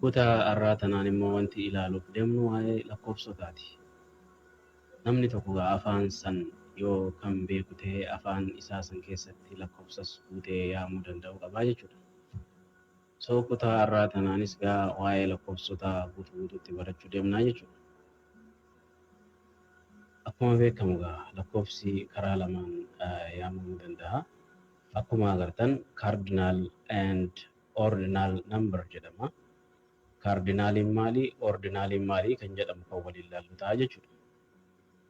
kutaa irraa tanaan immoo wanti ilaaluuf deemnu waa'ee lakkoofsotaati. Namni tokko afaan san yoo kan beeku ta'e afaan isaa san keessatti lakkoofsas guutee yaamuu danda'u qabaa jechuudha. So kutaa irraa tanaanis waa'ee lakkoofsotaa guutuutti barachuu deemnaa jechuudha. Akkuma beekamu lakkoofsi karaa lamaan yaamamuu danda'a. Akkuma agartan cardinal and ordinal number jedhama. Cardinaliin maali? Ordinaliin maali? Kan jedhamu kan waliin ilaallu ta'a jechuudha.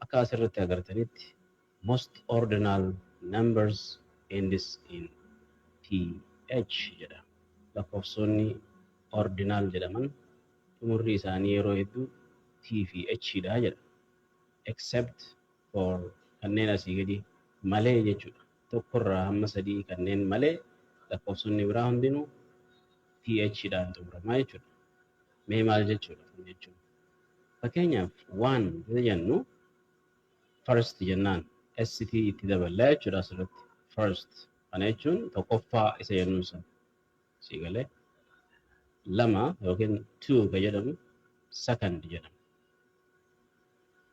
Akka asirratti agartanitti most ordinal numbers ends in th jedha. Lakkoofsonni ordinal jedhaman xumurri isaanii yeroo hedduu t fi h dha jedha. Except for kanneen asii gadi malee jechuudha. Tokkorraa hamma sadii kanneen malee lakkoofsonni biraa hundinuu th dhaan xumuramaa jechuudha. Mee maal jechuudha kun jechuun? Fakkeenyaaf waan jennu first jennaan st itti daballaa jechuudha asirratti. First kana jechuun tokkoffaa isa jennuun san sii galee. Lama yookiin two ka jedhamu second jedhama.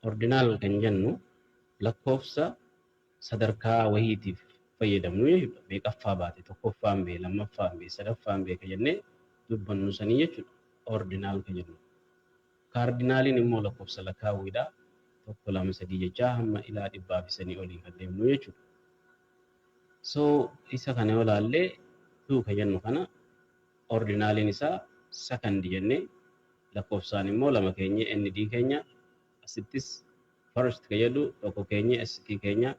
Ordinal kan jennu lakkoofsa sadarkaa wahiitiif fayyadamnu jechuudha. Meeqaffaa baate tokkoffaan bee, lammaffaan bee, sadaffaan bee ka jennee dubbannu sanii jechuudha. Ordinal ka jennu. Kaardinaaliin immoo lakkoofsa lakkaawwiidha. Tokko lama sadii jechaa hamma ilaa dhibbaa fi sanii olii kan deemnu jechuudha. So isa kana yoo ilaallee two ka jennu kana ordinaaliin isaa second jennee lakkoofsaan immoo lama keenya nd keenya asittis first ka jedhu tokko keenya st keenya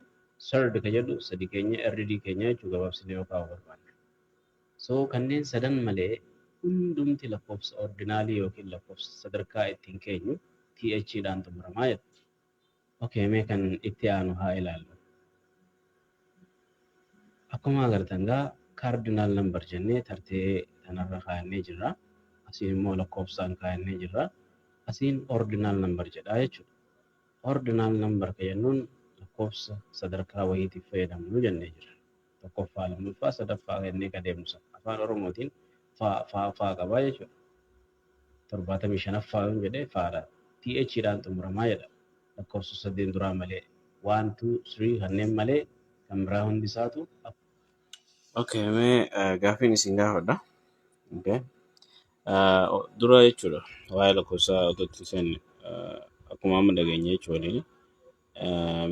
third ka jedhu sadi keenya rd keenya jechuu gabaabsinee yoo kaa'u barbaanne. So kanneen sadan malee hundumti lakkoofsa ordinaalii yookiin lakkoofsa sadarkaa ittiin keenyu th dhaan xumuramaa jedha. Okay, mee kan itti aanu haa ilaallu. Akkuma agartan cardinal number jennee tartee tanarra kaa'annee jirra. Asiin immoo lakkoofsaan kaa'annee jirra. Asiin ordinal number jedha jechuudha. Ordinal number ka jennuun lakkoofsa sadarkaa wahiitiif fayyadamnu jennee jirra. Tokkoffaa, lammaffaa, sadaffaa jennee ka deemnu sana. Afaan Oromootiin faa qabaa jechuudha. 75ffaa yoo jedhee faadha. th dhaan xumuramaa jedha. Lakkoofsa sadeen duraa malee 1 2 3 kanneen malee kan biraa hundi isaatu. Okay, mee gaaffiin isin gaafadha. Okay. Dura jechuudha waa'ee lakkoofsaa otoo sen akkuma amma dhageenye jechuudha.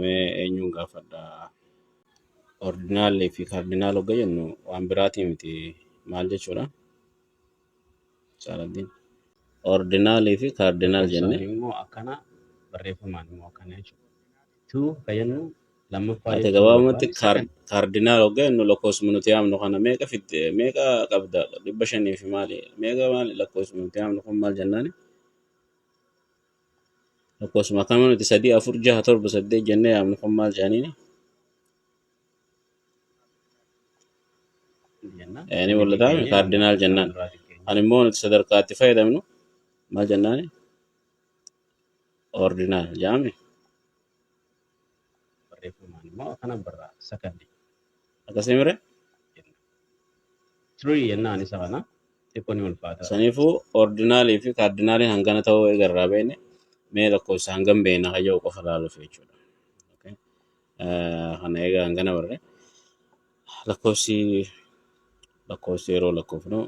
Mee eenyuun gaafadha? Ordinaalii fi kaardinaal hogga jennu waan biraatii miti maal jechuudha? Saaladdiin. Ordinaalii fi kaardinaal jennee immoo akkana barreeffamaan immoo akkana jechuudha. Two ka jennu lammaffaa jechuudha. Gabaabumatti kaardinaal hogga jennu lakkoofsuma nuti yaamnu kana meeqa fitte meeqa qabda 500 fi maali meeqa maali lakkoofsuma nuti yaamnu kun maal jennaani? Lakkoofsuma akkama nuti 3 4 6 7 8 jennee yaamnu kun maal jedhaniini? Ni mul'ata kaardinaal jennaan. Ani immoo nuti sadarkaatti fayyadamnu maal jennaani? Ordinaal jaami. Barreeffamaan immoo akkana barraa second. Akkasii mire? 3 jennaan isa kana xiqqoo ni ulfaata. Saniifuu ordinaalii fi kaardinaaliin hangana ta'uu eegarraa beekne mee lakkoofsa hangam beekna hayya'u qofa ilaaluuf jechuudha. Kana egaa hangana barree lakkoofsi yeroo lakkoofnu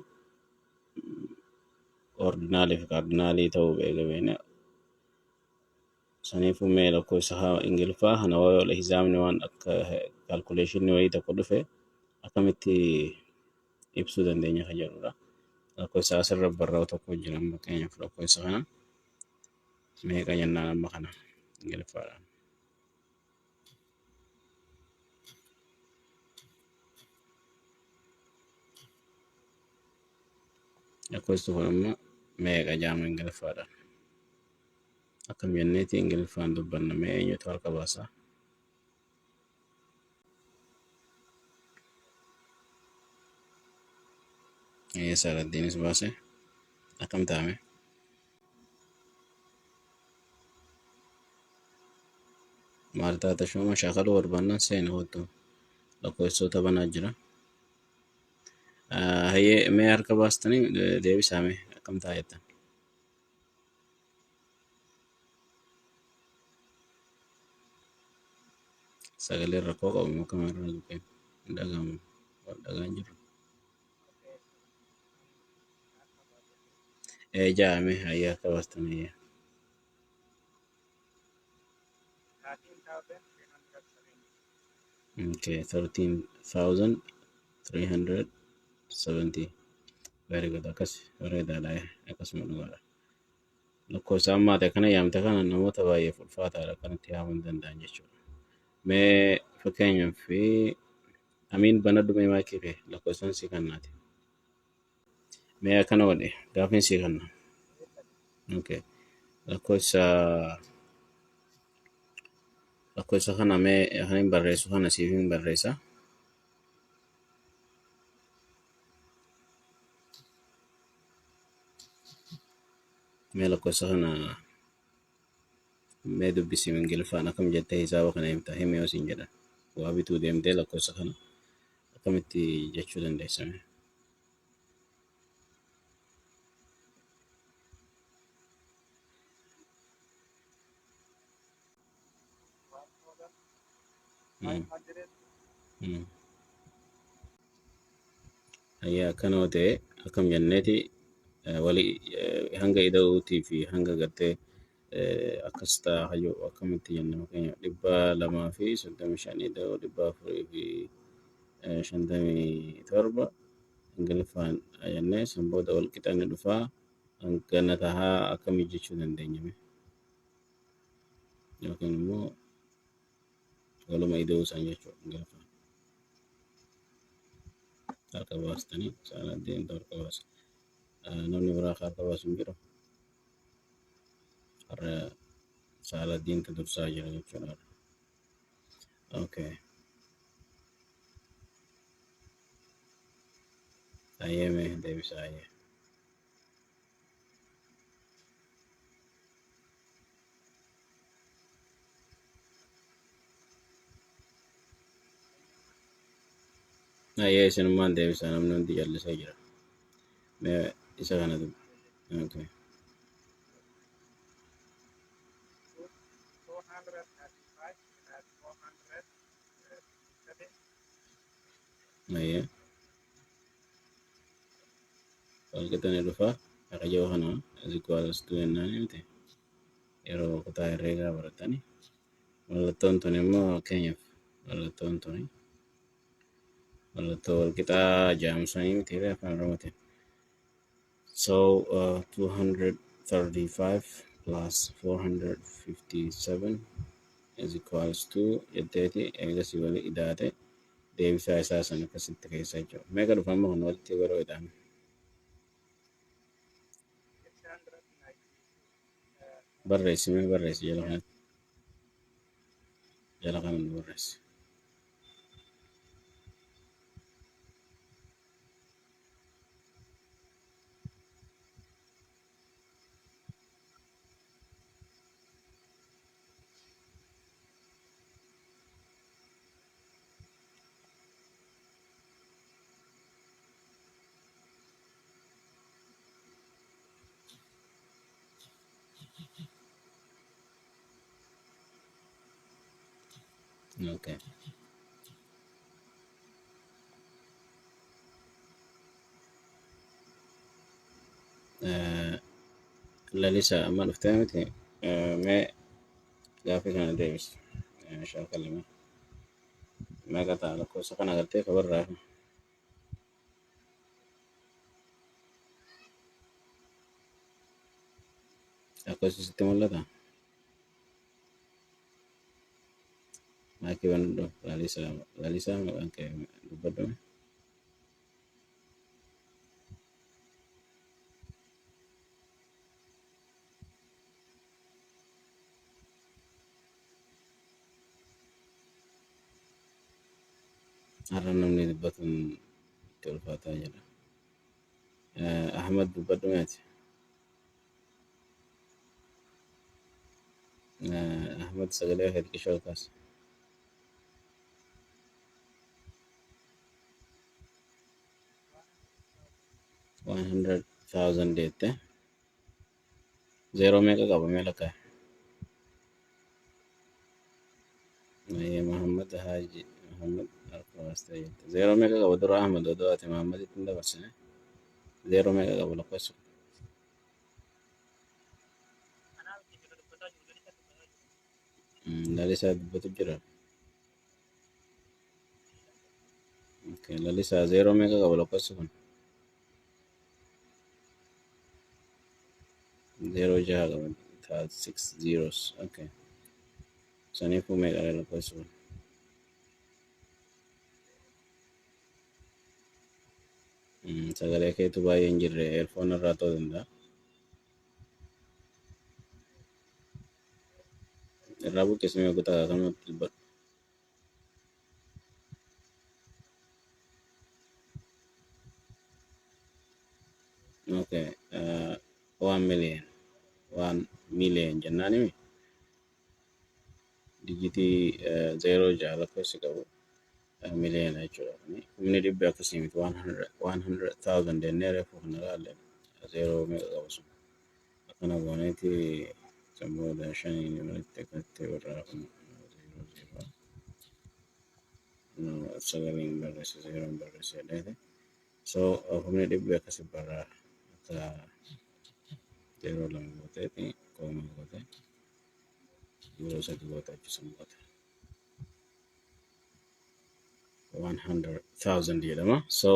ordinaalii fi kaardinaalii ta'uu beekne saniifuu mee lakkoofsa ingiliffaa kana wala hisaabni waan akka kaalkuleeshinii wayii tokko dhufe akkamitti ibsuu dandeenya kan jedhudha. Lakkoofsa asirra barraa tokko jira fakkeenyaaf lakkoofsa kana meeqa jennaan amma kana ingiliffaadhaan. Lakkoofsi kun amma meeqa jaama ingiliffaadhaan. Akkam jenneeti ingiliffaan dubbanna mee eenyutu harka baasa? Saaladdiinis baase akkam taame? Maal taata shooma shaakaluu barbaannaan seena hottu lakkoofsota banaa jira. Hayyee mee harka baastanii deebisaa mee كم تايتا sagalee rakkoo qabu immoo kamarra dhukkeen hin dhagahamu wal dhagaan jiru. Jaame hayyaa akka baastan hayyaa. Okay, 13,370. Very good. Akkas bareedaadha. Akkasuma dhugaadha. Lakkoofsa ammaa ta'e kana yaamte kana namoota baay'eef ulfaataadha kanatti yaamuu hin danda'an jechuudha. Mee fakkeenyaaf amiin banadhu mee maakii kee lakkoofsaan sii kannaati. Mee akkana godhe gaafiin sii kanna. Okay. Lakkoofsa kana mee kan hin barreessu kana siif hin barreessa. Mee lakkoofsa kana mee dubbisi Ingiliffaan akkam jettee hisaaba kana himta himi yoo siin jedhan waa bituu deemtee lakkoofsa kana akkamitti jechuu dandeessa mee? Hayyaa akkana yoo ta'e akkam jenneeti walii hanga ida'uutii fi hanga gartee akkas ta'a hayyoo akkamitti jenna fakkeenyaaf 235 ida'uu 457 Ingiliffaan jennee san booda wal qixa ni dhufaa hangana tahaa akkamii jechuu dandeenya yookiin immoo waluma ida'uu isaan jechuudha Ingiliffaan. Harka baastanii saala deemtu harka baasa. Namni biraa harka baasu hin jiru. Har'a saala diinta dursaa jira jechuudha. Okay. Ayyee mee deebisa ayyee. Ayyee isinummaan deebisa namni hundi jallisee jira. Mee isa kana dubbi. Okay. Ayyee. Wal qixa ni dhufa akaja kana is equals to jennaan miti. Yeroo kutaa herreegaa baratanii mallattoon tun immoo keenyaaf mallattoon tuni mallattoo wal qixaa jaamsanii miti afaan Oromootiin. So 235 plus 457 is equals to jetteeti eegasii walii idaate deebisaa isaa sana akkasitti keessa jechuudha. Meeqa dhufa amma kun walitti yeroo ida'ame? Barreessi jala kana nu barreessi. Okay. Lalisa amma dhuftee miti mee gaafii kana deebisi shaakalame meeqa ta'a lakkoofsa kana agartee kabarraa fi lakkoofsi sitti mul'ata maakii banadhu lalisaa maqaan kee dubbadhu har'a namni dubbatuun itti ulfaataa jira. Ahmad dubbadhu meeti. Ahmad sagalee kee xiqqishoo ol kaasi. 100,000 1000 jette. Zero meeqa qaba mee lakkaa'e? Muhammad Haji Muhammad Alfaasta jette. Zero meeqa qaba dura Ahmad odoo ati Muhammaditti hin dabarsine. Zero meeqa qaba lakkoofsu? Lalisaa dubbatu jira. Okay, lalisaa zero meeqa qaba lakkoofsu kun? Zero jaha qaba. 6 zeros. Okay. Saniifuu meeqa lakkoofsu kun? Sagalee keetu baay'ee hin jirre eerfoon irraa ta'uu danda'a. Irraa buqqisnee kutaa kanatti dubbadhu. Okay. 1 million. 1 million jennaan himi. Digitii 0 jaha lakkoofsi qabu. Million jechuudha. Humni dhibbi akkasii miti 100,000 jennee reefu kana ilaalle. Zero meeqa qabu sun. Akkana gooneeti sammuudha shaniin walitti akkatti warraa kun. Sagaliin barreesse zeeroon barreesse jedheeti. So humni dhibbi akkasi barraa akka zero lama gooteeti kooma goote zero sadi goote achisan goote 100,000 jedhama. So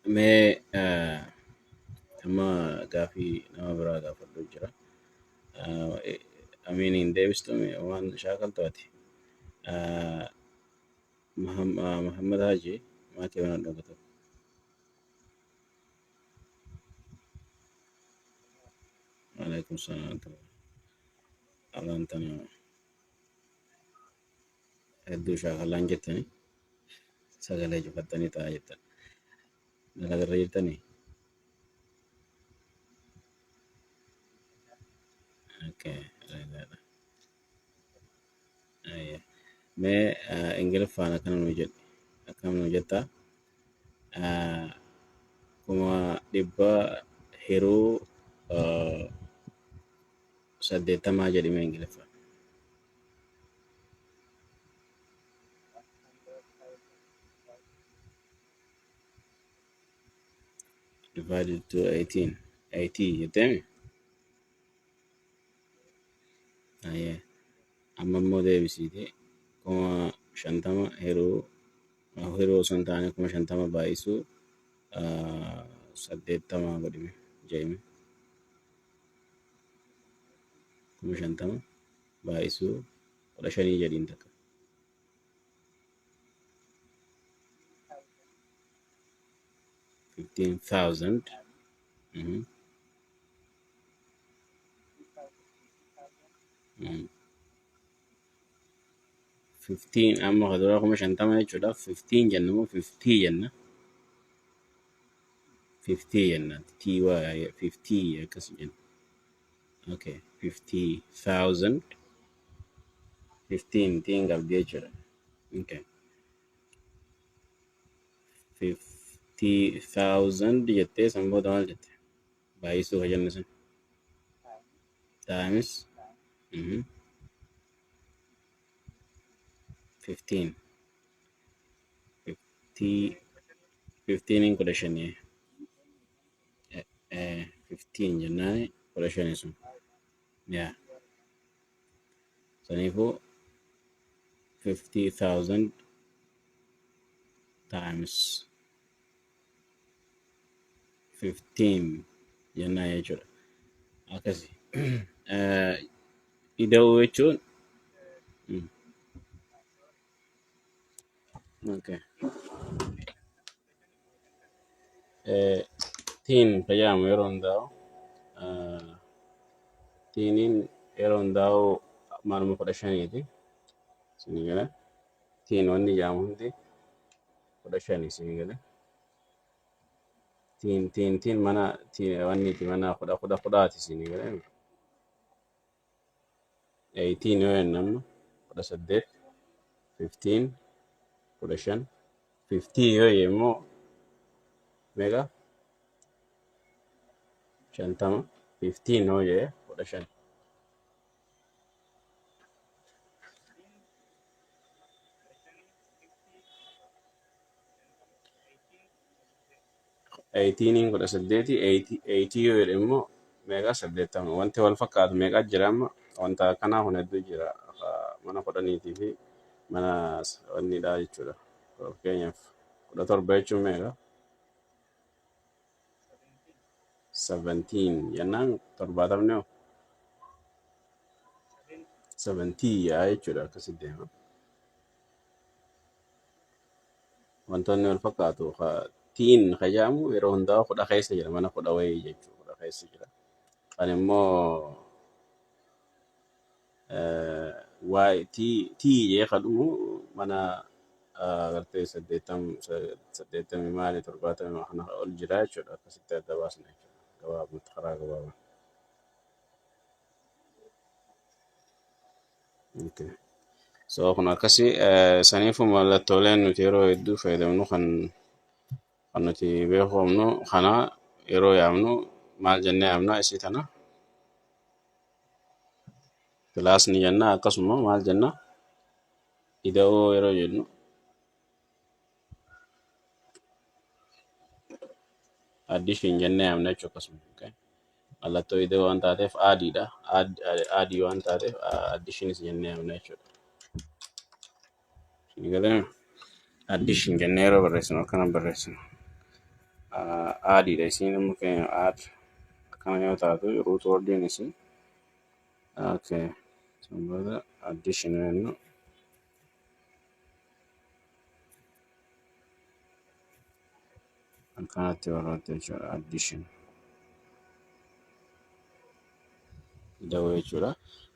mee amma gaafii nama biraa gaafadhu jira. Amiiniin deebistu waan shaakaltu ati. Muhammad Haji maatii waan dhagatu. Alaikum salam. Alantana hedduu shaakalaan jettanii sagalee cufattanii taa'aa jettan. Dalagarra jirtanii? Okay. Mee Ingiliffaan akkana nu jedhi. Akkam nu jettaa? Kuma dhibba hiruu 80 jedhime Ingiliffaan. Divided to 18. 80 jettee? Amma immoo deebisiiti. Kuma 50 hiruu osoo hin taane kuma 50 baay'isuu 80 godhime jedhime. Kuma 50 baay'isuu 15 jedhiin takka. 15,000. 15 amma kadura kuma 50 jechuudha. 15 jenna moo 50 jenna? 50 jenna. TY 50 akkas jenna. Okay, 50,000. 15 qabdi jechuudha. Okay. 50,000 jettee san booda maal jette? Baay'isuu ka jenne sun. Times 15. 15 in kudha shanii. 15 jennaani kudha shanii sun. Yeah. Saniifuu 50,000 times 15 jennaa jechuudha. Akkasi. Ida'uu jechuun okay. Tiin fayyadamu yeroo hundaa'u tiiniin yeroo hundaa'u maaluma 15ti. Isinii gala. Tiin wanni jedhamu hundi 15 isinii gala. Tiin mana wanniiti mana 10 isinii gala. 18 yoo jennu 18 15 15 50 yoo jennu meeqa shantama 15 hoo jee 15 18 18 80 yoo jedhe immoo meeqa 80 wanti wal fakkaatu meeqa jira amma wanta kanaa kun hedduu jira mana 10 fi mana wannidhaa jechuudha fakkeenyaaf 17 jechuun meeqa 17 jennaan 70 70 yaa jechuudha akkasitti deema wantoonni wal fakkaatu tiin kajaamu yeroo hundaa 10 keessa jira mana 10 wayii jechuudha 10 keessa jira kan immoo T jee kadhumu mana gartee 80 maali 70 kana ol jira jechuudha akkasitti adda baasna jechuudha gabaabumatti karaa gabaabaa. Okay. So kun akkasi saniifu mallattooleen nuti yeroo hedduu fayyadamnu kan nuti beekamnu kana yeroo yaamnu maal jennee yaamna isii tana kilaasni jenna akkasuma maal jenna ida'oo yeroo jennu addition jennee yaamna jechuudha akkasuma. Okay. Mallattoo ida'oo waan taateef aadiidha. Aadii waan taateef additionis jennee yaamna jechuudha. Addition jennee yeroo barreessinu akkana barreessinu. Aadiidha isiin immoo keenya aad akkana yoo taatu root wordin isin. Okay. So addition jennu akkanatti barreessite jechuudha addition. Ida'oo jechuudha.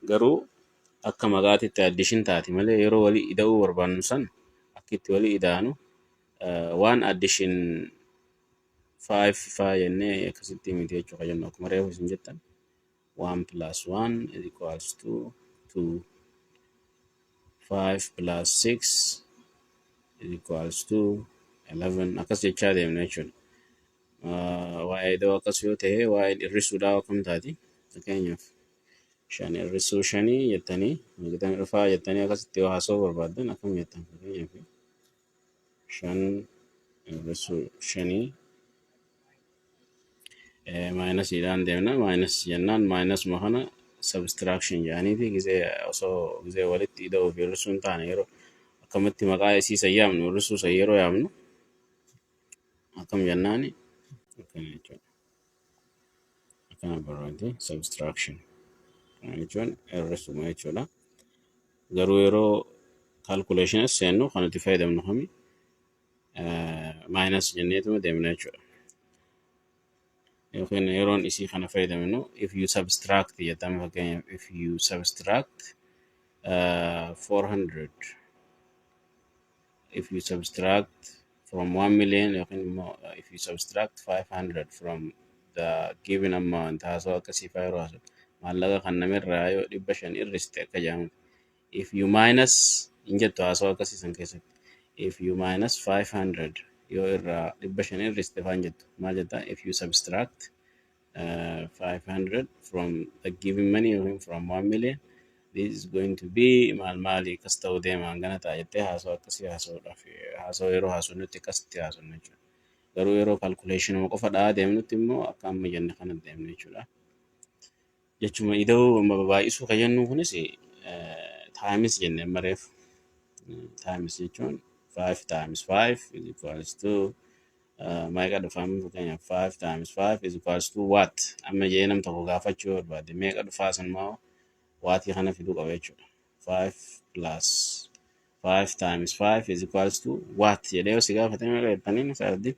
Garuu akka maqaatitti addition taati malee yeroo walii ida'uu barbaannu san akkitti walii ida'anu waan addition 5 jennee akkasitti miti jechuudha jennu akkuma reefu isin jettan 1 plus 1 is equals to 2 5 plus 6 is equals to 11 akkas jechaa deemna jechuudha. Waa'ee ida'oo akkas yoo ta'e waa'ee hir'isuudhaa akkam taati fakkeenyaaf shani hir'isuu shanii jettanii migitan dhufaa jettanii akkasitti yoo haasoo barbaaddan akkam jettan fakkeenyaaf 5 hir'isuu shanii maayinasiidhaan deemna maayinas jennaan maayinasuma kana subtraction jedhaniiti gizee walitti ida'uu fi hir'isuu hin taane yeroo akkamitti maqaa isiisa yaamnu hir'isuu isa yeroo yaamnu akkam jennaani akkana jechuudha akkana barbaadde subtraction kana jechuun hir'isuma jechuudha garuu yeroo calculations seennu kan itti fayyadamnu kami maayinas jenneetuma deemna jechuudha. Yookiin yeroon isii kana fayyadamnu if you subtract jedhama fakkeenyaaf if you subtract 400 if you subtract from 1 million yookiin immoo if you subtract 500 from the given amount haasoo akkasii faa yeroo haasoo maallaqa kan namirraa yoo 500 hir'iste akka jedhamu if you minus hin jettu haasoo akkasii san keessatti if you minus 500 yoo irraa 500 hir'iste faan jettu maal jetta if you subtract 500 from the given money or from 1 million this is going to be maali kas ta'uu deema hangana ta'a jettee haasoo akkasii haasooodhaaf haasoo yeroo haasoo nutti akkasitti haasofna jechuudha. Garuu yeroo calculation qofa dha'aa deemnutti immoo akka amma jenne kana deemna jechuudha. Jechuma ida'uu baay'isuu kan jennu kunis times jenne amma reefu times jechuun 5 times 5 is equals to meeqa dhufaa fakkeenyaaf 5 times 5 is equals to what amma jee nam tokko gaafachuu barbaade meeqa dhufaa san moo waatii kana fiduu qaba jechuudha. 5 plus 5 times 5 is equals to what jedhee yoo si gaafate meeqa jettaniin sardi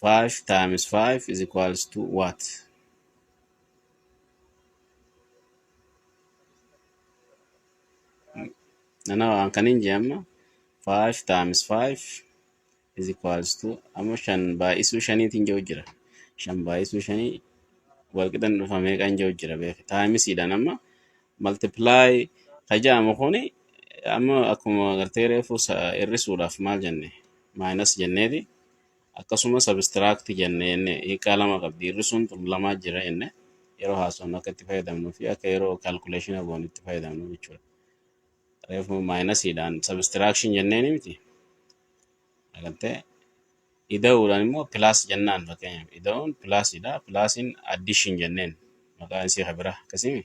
5 times 5 is equals to what? Now, can you 5 times 5 is equals to amma shan baay'isuu shaniitiin jiru jira. Shan baay'isuu shanii walqixan dhufamee kan jiru jira beeka. Taayimisiidhaan amma multiply tajaamu kuni amma akkuma gartee reefu hir'isuudhaaf maal jenne minus jenneeti akkasuma subtract jenne hiikaa lama qabdi. Irri sun lamaa jira jenne yeroo haasofnu akka itti fayyadamnuu fi akka yeroo calculation goonu itti fayyadamnu jechuudha. Reefu maayinasiidhaan subtraction jenneeni miti. Agartee ida'uudhaan immoo plus jennaan fakkeenyaaf ida'uun plusidha. Plusiin addition jenneen maqaan isii kabira akkasimi.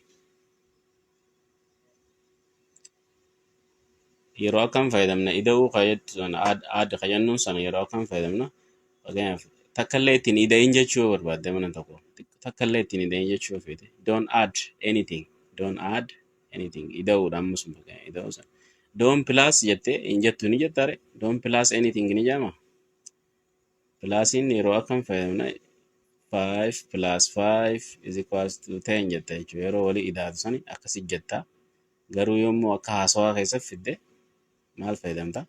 Yeroo akkam fayyadamna ida'uu kayyattu sana add kayyannuun sana yeroo akkam fayyadamna fakkeenyaaf takkallee ittiin ida'in jechuu barbaadde mana tokko takkallee ittiin ida'in jechuu feete don't add anything ida'uudhaan musuma ida'uu sana don't plus jettee hin jettu ni jettaare don't plus anything ni jaama plusiin yeroo akkam fayyadamna 5 plus 5 is equals to 10 jetta jechuudha yeroo walii idaatu sani akkasi jetta garuu yommuu akka haasawaa keessa fidde maal fayyadamta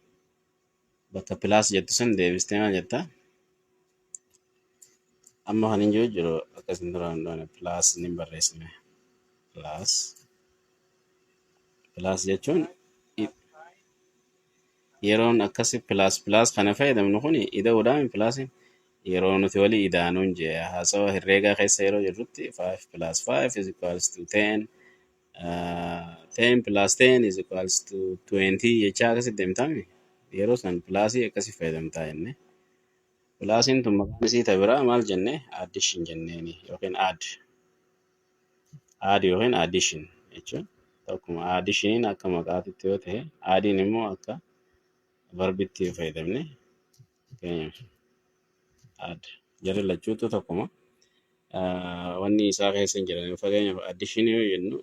bakka plus jettu san deebistee maal jetta amma kan hin jiru akkasin duraan doone plus ni barreessine plus jechuun yeroon akkasi plus kana fayyadamnu kun ida'uudhaan plusin yeroo nuti walii idaanuun jee haasawa herreegaa keessa yeroo jirrutti 5 plus 5 is equals to 10 10 plus 10 is equals to 20 jechaa akkasitti deemtami yeroo san plusii akkasi fayyadamtaa jenne plusiin tun maqaan isii tabiraa maal jenne addition jenneeni yookiin add yookiin addition jechuun tokkuma additioniin akka maqaatitti yoo ta'e addiin immoo akka verbitti fayyadamne fakkeenyaaf add jarri lachuutu tokkuma wanni isaa keessa hin jiran fakkeenyaaf addition yoo jennu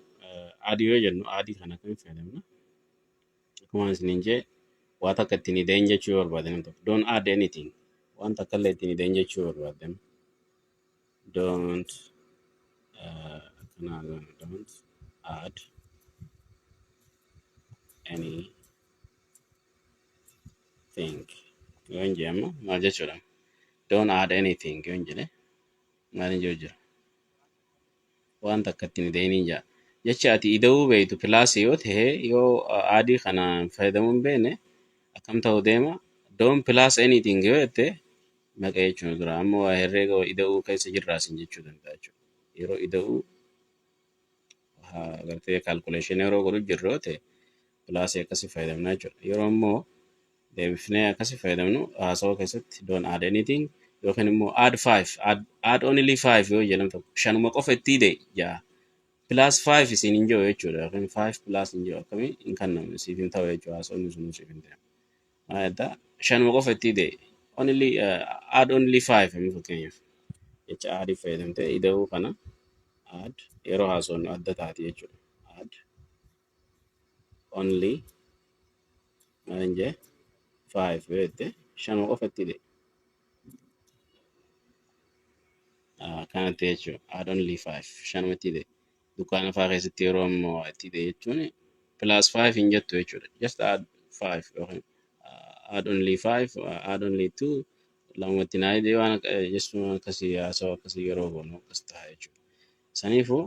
adii kana kan fayyadamna akkuma isiniin jee waan takka ittiin ida'in jechuu barbaadan tokko don't add anything waan takka illee ittiin ida'in jechuu barbaadan don't add anything yoo hin jee amma maal jechuudha don't add anything yoo hin jedhe maal hin jiru jira waan takka ittiin ida'in jaa jecha ati ida'uu beektu plus yoo ta'e yoo adii kana fayyadamuun beekne akkam ta'uu deema don't plus anything yoo jette maqa jechuun dura amma waa herreega ida'uu keessa jirraasin jechuu danda'a jechuudha yeroo ida'uu agartee calculation yeroo godhu jirru yoo ta'e plus akkasi fayyadamna jechuudha yeroo immoo deebifnee akkasi fayyadamnu haasawa keessatti don't add anything yookiin immoo add only 5 yoo jedhamu tokko shanuma qofa itti ida'e jaa plus 5 isin hin jiru jechuudha yookiin 5 plus hin jiru akkamii hin kennamu siif hin ta'u jechuudha haasawni sun siif hin ta'u maayadda shanuma qofa itti ida'e add only 5 amma fakkeenyaaf jecha adii fayyadamtee ida'uu kana add yeroo haasawnu adda taati jechuudha add only maal hin jee 5 yoo jette shanuma qofa itti ida'e kanatti jechuudha add only 5 shanuma itti ida'e dukkaana fa'aa keessatti yeroo ammoo itti ida'e jechuun plus 5 hin jettu jechuudha just add 5 yookiin add only 5 add only 2 lamatti naa ida'e waan jechuun akkasii haasawa akkasii yeroo goonu akkas ta'a jechuudha saniifuu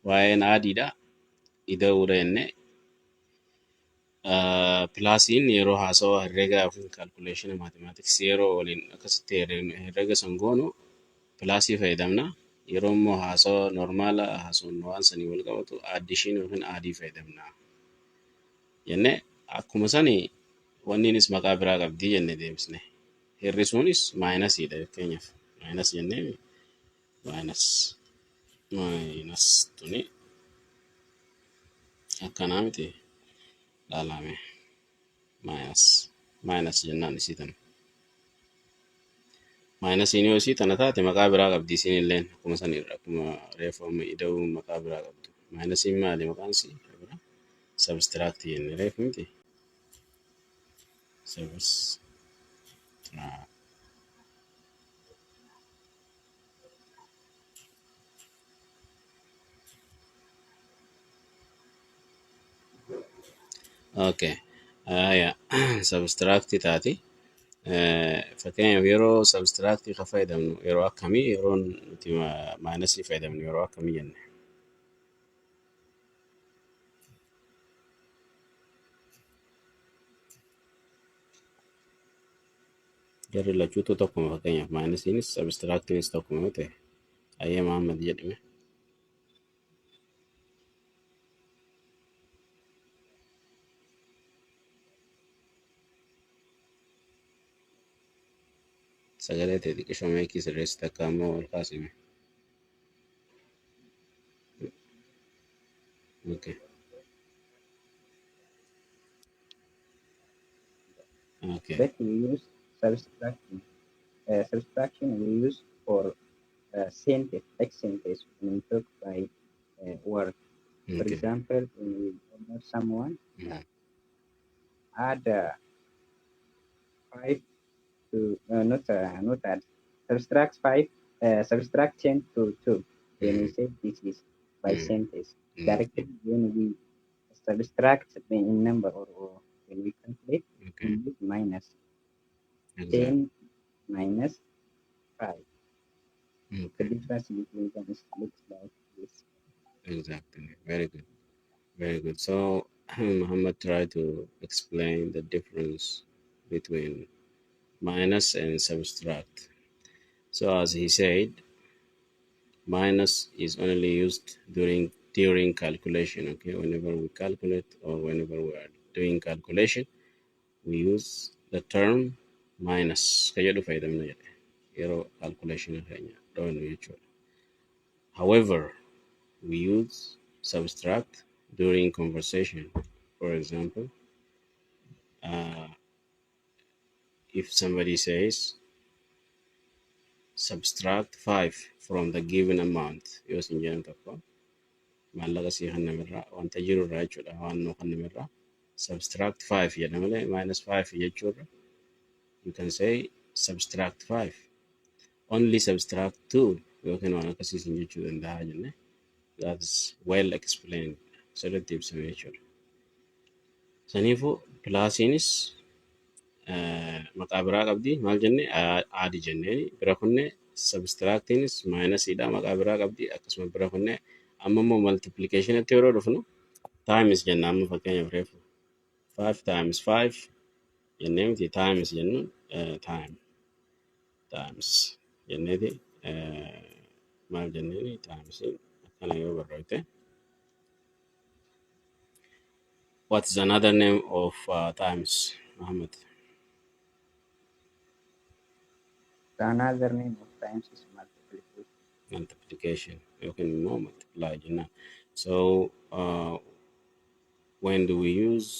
waa'een adiidha ida'uudha jenne plusiin yeroo haasawa herreega yookiin calculation mathematics yeroo waliin akkasitti herreega san goonu plusii fayyadamna yeroo immoo haasawa normaala haasawnu waan sanii wal qabatu addition yookiin adii fayyadamna jenne akkuma sani wanniinis maqaa biraa qabdii jenne deebisne hir'isuunis maayinasiidha fakkeenyaaf maayinas jennee maayinas tuni akkanaa miti laalame maayinas jennaan isii tana maayinasiin yoo isii tana taate maqaa biraa qabdi isiin illeen akkuma sanirra akkuma reeffamu ida'uu maqaa biraa qabdu maayinasiin maali maqaan isii bira subtract jenne reefu miti subtract okay subtract taati fakkeenyaaf yeroo subtract ka fayyadamnu yeroo akkamii yeroo nuti maayinasii fayyadamnu yeroo akkamii jenne Jarri lachuutu tokkuma fakkeenyaaf maayinasiinis sabistiraaktiinis tokkuma yoo ta'e ayyee Mahammad jedhime. Sagalee ta'e xiqqishoo meekii sirreessite akka ammoo ol kaasime. Okay. Okay. But we use subtraction. Subtraction we use for sentence, like sentence, when we talk by word. For Okay. example, when we order someone, add 5 to not add, subtract 5, subtract 10 to 2. When we say this is by sentence, directly when we subtract in number or when we calculate, we use minus. Exactly. 10 minus 5. The difference between them looks like this. Exactly. Very good. Very good. So Muhammad tried to explain the difference between minus and subtract. So as he said, minus is only used during calculation. Okay, whenever we calculate or whenever we are doing calculation, we use the term minus. Kayyadu fayyadamna jedhe yeroo calculation keenya dhoofnu jechuudha. However, we use subtract during conversation. For example, if somebody says subtract 5 from the given amount, yoo sin jedhan tokko maallaqa sii kannamirraa wanta jiru irraa jechuudha waan nuu kannamirraa subtract 5 jedha malee minus 5 jechuurra you can say subtract 5 only subtract 2 yookiin waan akkasiisin jechuu danda'a jenne that's well explained sirriitti ibsame jechuudha. Saniifuu pilaasiinis maqaa biraa qabdi maal jenne aadi jenneeni bira kunne subtractiinis maayinasiidha maqaa biraa qabdi akkasuma bira kunne amma immoo multiplicationatti yeroo dhufnu times jenna amma fakkeenyaaf reefu 5 times 5 jennee miti times jennuun times jenneeti maal jenneeni times akkana yoo barreessite. What is another name of times, Muhammad? Another name of times is multiplication. Multiplication. You can more multiply. You know. So when do we use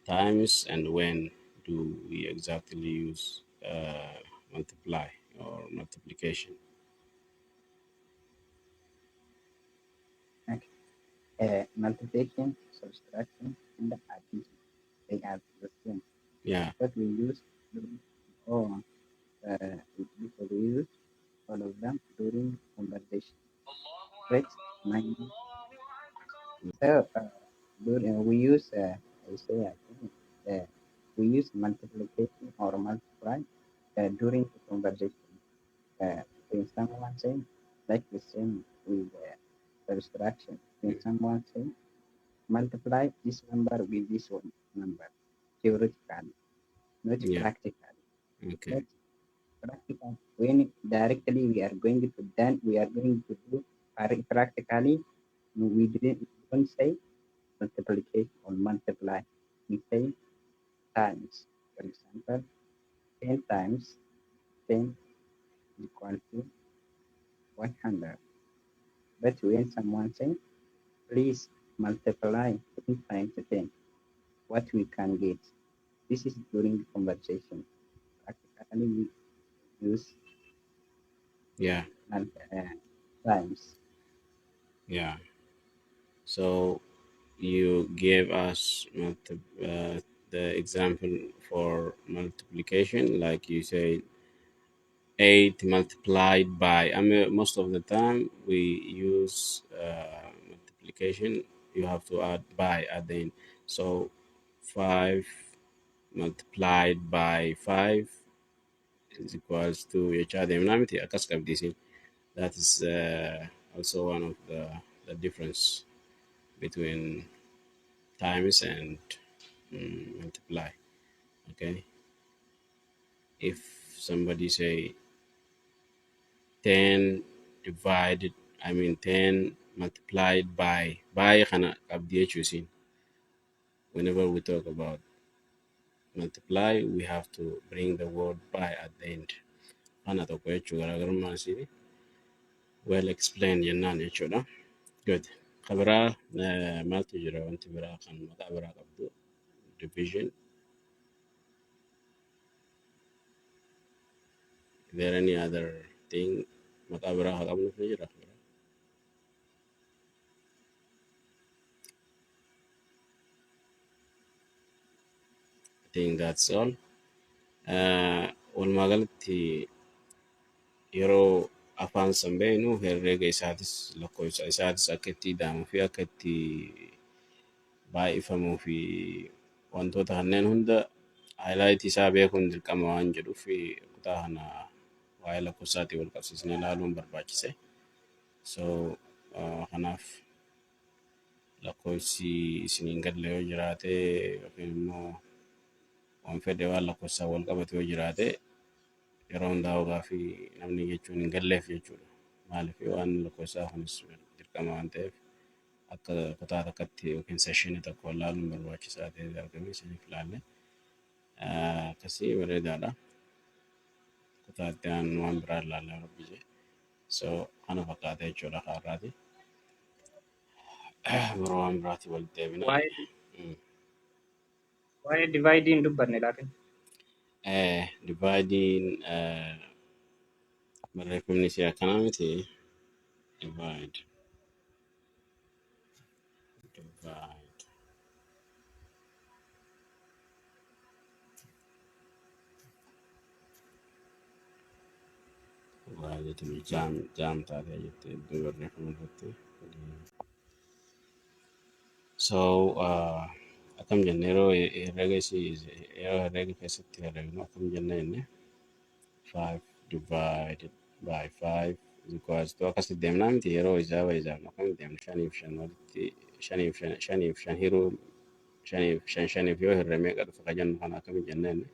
times and when do we exactly use multiply or multiplication? Okay. Multiplication, subtraction, and addition. They are the same. Yeah. But we use we use all of them during conversation. Right? So we use we use multiplication or multiply during the conversation. When someone say like the same with subtraction. When someone say multiply this number with this one number, theoretically, not practically. Okay. But practical, when directly we are going to do practically, we don't say multiplication or multiply. We say times. For example, 10 times 10 is equal to 100. But when someone says, please multiply 10 times 10, what we can get? This is during the conversation. Practically, we use times. Yeah. So you gave us the example for multiplication, like you said 8 multiplied by, I mean, most of the time we use multiplication, you have to add by at the end. So 5 multiplied by 5 is equals to that is also one of the difference between times and multiply. Okay. if somebody say 10 divided, I mean 10 multiplied by kana abdiye choosing. Whenever we talk about multiply, we have to bring the word by at the end. Kana to kwe chugara garma sini. Well explained yennan yechoda. Good. Khabara malti jira wanti bira kan makabara kabdu division. Is there any other thing makabara kabdu fijira? I think that's all. Walmagalatti yeroo afaan san beeknu herreega isaatis lakkoofsa isaatis akka itti ida'amuu fi akka itti baay'ifamuu fi wantoota kanneen hunda haayilaayitii isaa beekuun dirqama waan jedhuuf kutaa kana waa'ee lakkoofsaatiin wal qabsiisnee ilaaluun barbaachise. So kanaaf lakkoofsi isiniin galle yoo jiraate yookiin immoo waan fedhe waan lakkoofsaan wal qabate yoo jiraate yeroo hundaa hogaa fi namni jechuun hin galleef jechuudha. Maaliif waan lakkoofsaa kunis dirqama waan ta'eef akka kutaa takkatti yookiin seeshinii tokko ilaaluun barbaachisaa ta'ee argame isiniif ilaalle. Akkasii bareedaadha. Kutaa itti aanu waan biraa ilaallee rabbi jee. So kana fakkaata jechuudha har'aati. Yeroo waan biraatti walitti deebina. Waa'ee dividing dubbanne laakin. Dividing barreeffamni isii akkanaa miti. Divide. Baay'ee jaam taatee jettee iddoo barreeffama irratti. So akkam jenne yeroo herreega keessatti herreegnu akkam jenne inni 5 divided by 5 is equals to akkasitti deemnaa miti yeroo isaa baay'isaafnu akkam deemnu 5 walitti 5 hiruu 5 yoo hirre meeqa dhufa ka jennu kana akkam jenne inni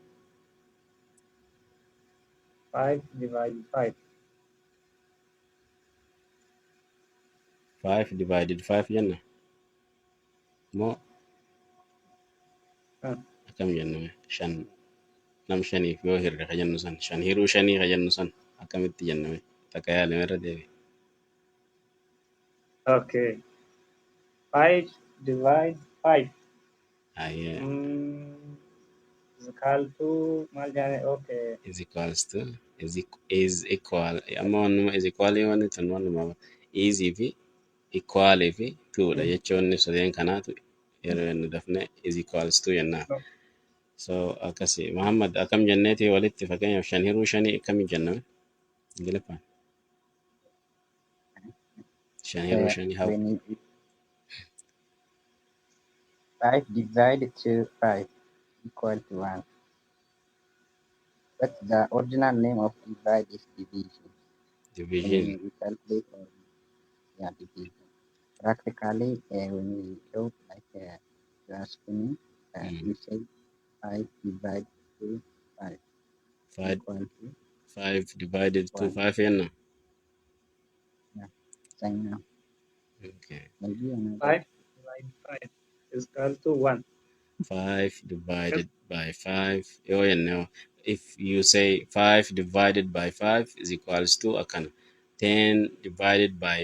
5 divided 5. 5 divided 5 jenna moo akkam jennu 5 nam 5 yoo hirre ka jennu san 5 hiruu 5 ka jennu san akkamitti jenname takka yaalame irra deebi. Okay. 5 divide 5. Ayyee. Is equal to maal jaane okay. Is equals to is equal amma wannuma is equal wanni tun wannuma easy fi equal fi 2 dha jechuun sadeen kanaatu yeroo inni dafne is equals to jennaan. So akkasi Muhammad akkam jenneeti walitti fakkeenyaaf 5 hiruu 5 akkami jenname Ingiliffaan 5 hiruu 5 how 5 divided to 5 equal to 1. But the original name of divide is division. division. When we calculate division. Practically, when we do like you asking me, we say 5 divided to 5 equal to 5 divided to 5 yenna. Saying now. Okay. Maybe another 5 divided 5 is equal to 1. 5 divided by 5 yoo yenna if you say 5 divided by 5 is equals to akkana 10 divided by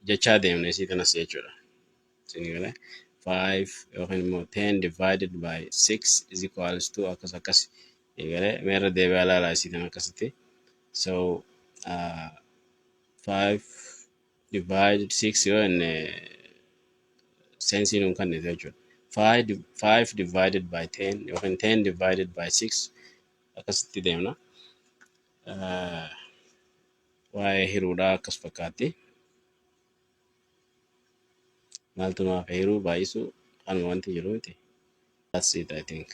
jechaa deemne isii kanas jechuudha. Sinigale 5 yookiin immoo 10 divided by 6 is equals to akkas eegale meerra deebi'aa ilaalaa isii kana akkasitti. So 5 divided 6 yoo jenne sensiin kun kannete jechuudha. 5 divided by 10 yookiin 10 divided by 6 akkasitti deemna. Waa'ee hiruudhaa akkas fakkaatti. Maaltu naaf hiruu baay'isuu kanuma wanti jiru miti. That's it I think.